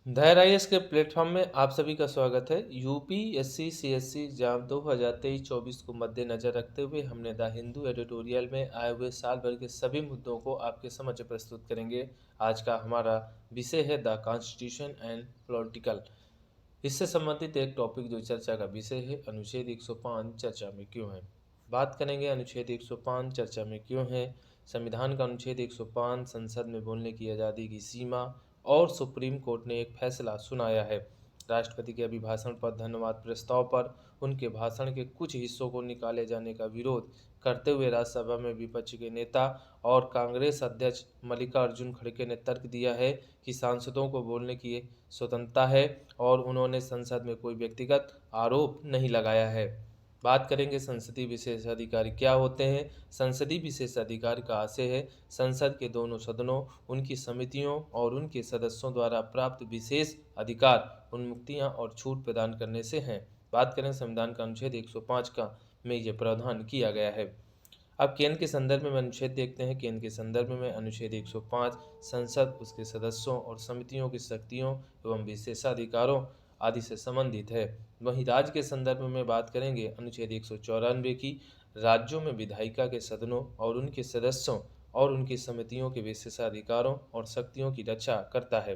धैर्य आईएएस के प्लेटफॉर्म में आप सभी का स्वागत है। यूपीएससी सीएससी एग्जाम 2023-24 को मद्देनजर रखते हुए हमने द हिंदू एडिटोरियल में आए हुए साल भर के सभी मुद्दों को आपके समक्ष प्रस्तुत करेंगे। आज का हमारा विषय है द कॉन्स्टिट्यूशन एंड पॉलिटिकल। इससे संबंधित एक टॉपिक जो चर्चा का विषय है, अनुच्छेद 105 चर्चा में क्यों है। बात करेंगे अनुच्छेद 105 चर्चा में क्यों है। संविधान का अनुच्छेद 105 संसद में बोलने की आज़ादी की सीमा और सुप्रीम कोर्ट ने एक फैसला सुनाया है। राष्ट्रपति के अभिभाषण पर धन्यवाद प्रस्ताव पर उनके भाषण के कुछ हिस्सों को निकाले जाने का विरोध करते हुए राज्यसभा में विपक्ष के नेता और कांग्रेस अध्यक्ष मल्लिकार्जुन खड़गे ने तर्क दिया है कि सांसदों को बोलने की स्वतंत्रता है और उन्होंने संसद में कोई व्यक्तिगत आरोप नहीं लगाया है। बात करेंगे संसदीय विशेषाधिकार क्या होते हैं। संसदीय विशेषाधिकार का आशय है संसद के दोनों सदनों, उनकी समितियों और उनके सदस्यों द्वारा प्राप्त विशेष अधिकार, उन्मुक्तियां और छूट प्रदान करने से हैं। बात करें संविधान का अनुच्छेद 105 का में ये प्रावधान किया गया है। अब केंद्र के संदर्भ में अनुच्छेद देखते हैं। केंद्र के संदर्भ में अनुच्छेद 105 संसद, उसके सदस्यों और समितियों की शक्तियों एवं विशेषाधिकारों आदि से संबंधित है। वहीं राज्य के संदर्भ में बात करेंगे अनुच्छेद 194 की, राज्यों में विधायिका के सदनों और उनके सदस्यों और उनकी समितियों के विशेषाधिकारों और शक्तियों की रक्षा करता है।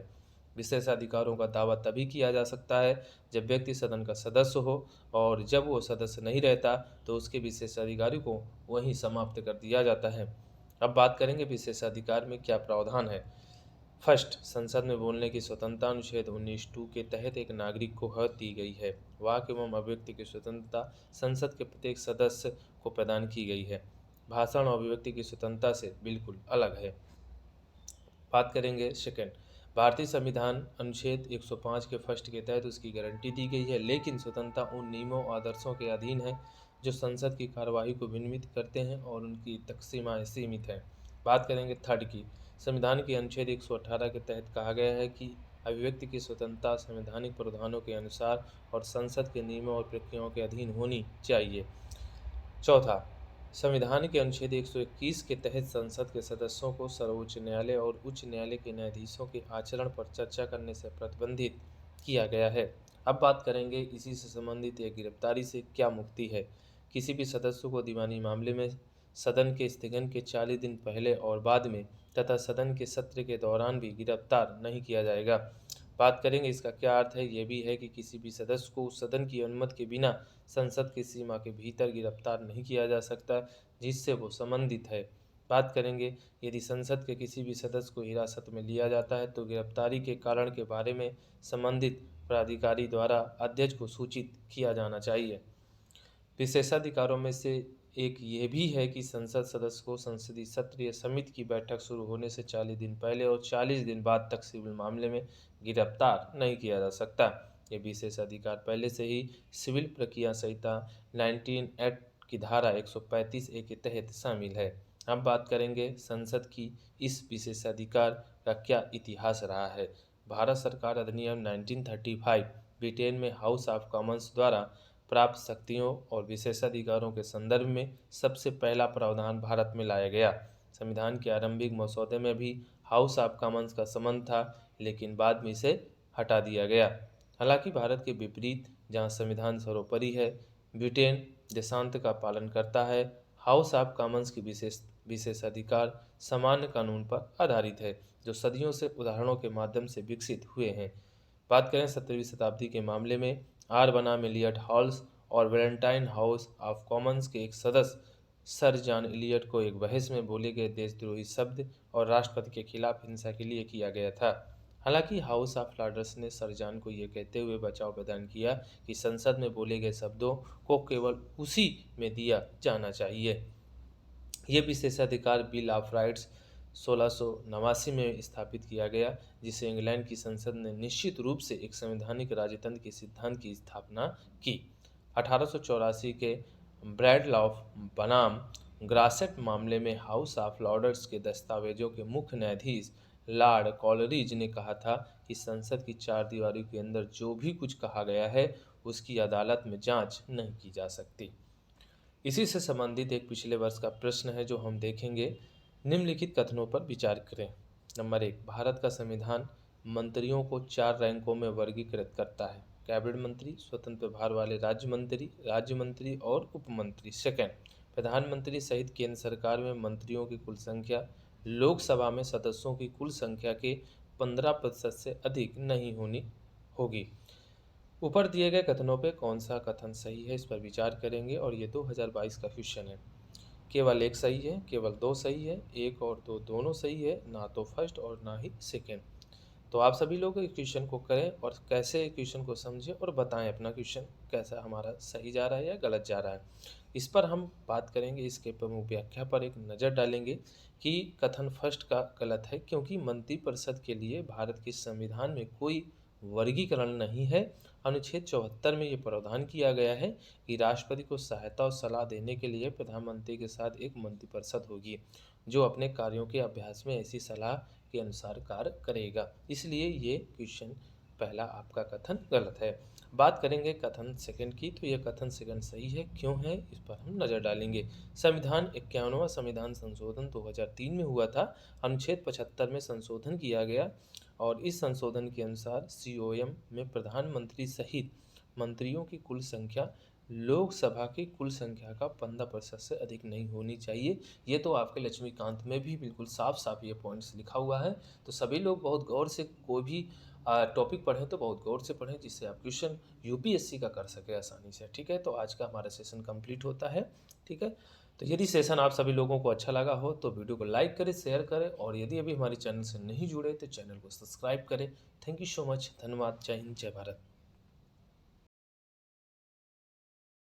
विशेषाधिकारों का दावा तभी किया जा सकता है जब व्यक्ति सदन का सदस्य हो और जब वो सदस्य नहीं रहता तो उसके विशेषाधिकार को वहीं समाप्त कर दिया जाता है। अब बात करेंगे विशेषाधिकार में क्या प्रावधान है। फर्स्ट, संसद में बोलने की स्वतंत्रता अनुच्छेद 19(2) के तहत एक नागरिक को हक दी गई है। वाक एवं अभिव्यक्ति की स्वतंत्रता संसद के प्रत्येक सदस्य को प्रदान की गई है। भाषण और अभिव्यक्ति की स्वतंत्रता से बिल्कुल अलग है। बात करेंगे सेकंड, भारतीय संविधान अनुच्छेद 105 के फर्स्ट के तहत उसकी गारंटी दी गई है, लेकिन स्वतंत्रता उन नियमों और आदर्शों के अधीन है जो संसद की कार्यवाही को विनियमित करते हैं और उनकी तक सीमाएँ सीमित हैं। बात करेंगे थर्ड की, संविधान के अनुच्छेद 118 के तहत कहा गया है कि अभिव्यक्ति की स्वतंत्रता संवैधानिक प्रावधानों के अनुसार और संसद के नियमों और प्रक्रियाओं के अधीन होनी चाहिए। चौथा, संविधान के अनुच्छेद 121 के तहत संसद के सदस्यों को सर्वोच्च न्यायालय और उच्च न्यायालय के न्यायाधीशों के आचरण पर चर्चा करने से प्रतिबंधित किया गया है। अब बात करेंगे इसी से संबंधित एक गिरफ्तारी से क्या मुक्ति है। किसी भी सदस्य को दीवानी मामले में सदन के स्थगन के 40 दिन पहले और बाद में तथा सदन के सत्र के दौरान भी गिरफ्तार नहीं किया जाएगा। बात करेंगे इसका क्या अर्थ है। यह भी है कि किसी भी सदस्य को सदन की अनुमति के बिना संसद की सीमा के भीतर गिरफ्तार नहीं किया जा सकता जिससे वो संबंधित है। बात करेंगे यदि संसद के किसी भी सदस्य को हिरासत में लिया जाता है तो गिरफ्तारी के कारण के बारे में संबंधित प्राधिकारी द्वारा अध्यक्ष को सूचित किया जाना चाहिए। विशेषाधिकारों में से एक ये भी है कि संसद सदस्य को संसदीय सत्र या समिति की बैठक शुरू होने से 40 दिन पहले और 40 दिन बाद तक सिविल मामले में गिरफ्तार नहीं किया जा सकता। ये विशेष अधिकार पहले से ही सिविल प्रक्रिया संहिता 19 एक्ट की धारा 135(a) के तहत शामिल है। अब बात करेंगे संसद की इस विशेषाधिकार का क्या इतिहास रहा है। भारत सरकार अधिनियम 1935 ब्रिटेन में हाउस ऑफ कॉमन्स द्वारा प्राप्त शक्तियों और विशेषाधिकारों के संदर्भ में सबसे पहला प्रावधान भारत में लाया गया। संविधान के आरंभिक मसौदे में भी हाउस ऑफ कॉमन्स का संबंध था, लेकिन बाद में इसे हटा दिया गया। हालांकि भारत के विपरीत, जहां संविधान सर्वोपरि है, ब्रिटेन देशांतर का पालन करता है। हाउस ऑफ कॉमन्स की विशेषाधिकार सामान्य कानून पर आधारित है जो सदियों से उदाहरणों के माध्यम से विकसित हुए हैं। बात करें 17वीं शताब्दी के मामले में, आर बनाम एलियट हॉल्स और वैलेंटाइन हाउस ऑफ कॉमन्स के एक सदस्य सर जॉन एलियट को एक बहस में बोले गए देशद्रोही शब्द और राष्ट्रपति के खिलाफ हिंसा के लिए किया गया था। हालांकि हाउस ऑफ लॉर्ड्स ने सर जॉन को यह कहते हुए बचाव प्रदान किया कि संसद में बोले गए शब्दों को केवल उसी में दिया जाना चाहिए। ये विशेषाधिकार बिल ऑफ राइट्स 1689 में स्थापित किया गया, जिसे इंग्लैंड की संसद ने निश्चित रूप से एक संवैधानिक राजतंत्र के सिद्धांत की स्थापना की। 1884 के ब्रैड ऑफ बनाम ग्रासेट मामले में हाउस ऑफ लॉर्ड्स के दस्तावेजों के मुख्य न्यायाधीश लॉर्ड कॉलरिज ने कहा था कि संसद की चार दीवारों के अंदर जो भी कुछ कहा गया है उसकी अदालत में जांच नहीं की जा सकती। इसी से संबंधित एक पिछले वर्ष का प्रश्न है जो हम देखेंगे। निम्नलिखित कथनों पर विचार करें। नंबर 1, भारत का संविधान मंत्रियों को 4 रैंकों में वर्गीकृत करता है। कैबिनेट मंत्री, स्वतंत्र प्रभार वाले राज्य मंत्री और उप मंत्री। सेकंड, प्रधानमंत्री सहित केंद्र सरकार में मंत्रियों की कुल संख्या लोकसभा में सदस्यों की कुल संख्या के 15% से अधिक नहीं होनी होगी। ऊपर दिए गए कथनों पे कौन सा कथन सही है, इस पर विचार करेंगे और ये 2022 का क्वेश्चन है। केवल एक सही है, केवल दो सही है, एक और दो दोनों सही है, ना तो फर्स्ट और ना ही सेकेंड। तो आप सभी लोग इस क्वेश्चन को करें और कैसे क्वेश्चन को समझें और बताएं अपना क्वेश्चन कैसा हमारा सही जा रहा है या गलत जा रहा है। इस पर हम बात करेंगे, इसके प्रमुख व्याख्या पर एक नज़र डालेंगे कि कथन फर्स्ट का गलत है क्योंकि मंत्रिपरिषद के लिए भारत के संविधान में कोई वर्गीकरण नहीं है। अनुच्छेद 74 में ये प्रावधान किया गया है कि राष्ट्रपति को सहायता और सलाह देने के लिए प्रधानमंत्री के साथ एक मंत्रिपरिषद होगी जो अपने कार्यों के अभ्यास में ऐसी सलाह के अनुसार कार्य करेगा। इसलिए ये क्वेश्चन पहला आपका कथन गलत है। बात करेंगे कथन सेकंड की, तो यह कथन सेकंड सही है। क्यों है, इस पर हम नज़र डालेंगे। संविधान 51वां संविधान संशोधन 2003 में हुआ था। अनुच्छेद 75 में संशोधन किया गया और इस संशोधन के अनुसार सीओएम में प्रधानमंत्री सहित मंत्रियों की कुल संख्या लोकसभा की कुल संख्या का 15% से अधिक नहीं होनी चाहिए। ये तो आपके लक्ष्मीकांत में भी बिल्कुल साफ साफ ये पॉइंट्स लिखा हुआ है। तो सभी लोग बहुत गौर से कोई भी टॉपिक पढ़ें तो बहुत गौर से पढ़ें जिससे आप क्वेश्चन यूपीएससी का कर सके आसानी से। ठीक है, तो आज का हमारा सेशन कंप्लीट होता है। ठीक है, तो यदि सेशन आप सभी लोगों को अच्छा लगा हो तो वीडियो को लाइक करें, शेयर करें और यदि अभी हमारे चैनल से नहीं जुड़े तो चैनल को सब्सक्राइब करें। Thank you so much. धन्यवाद। जय हिंद, जय भारत।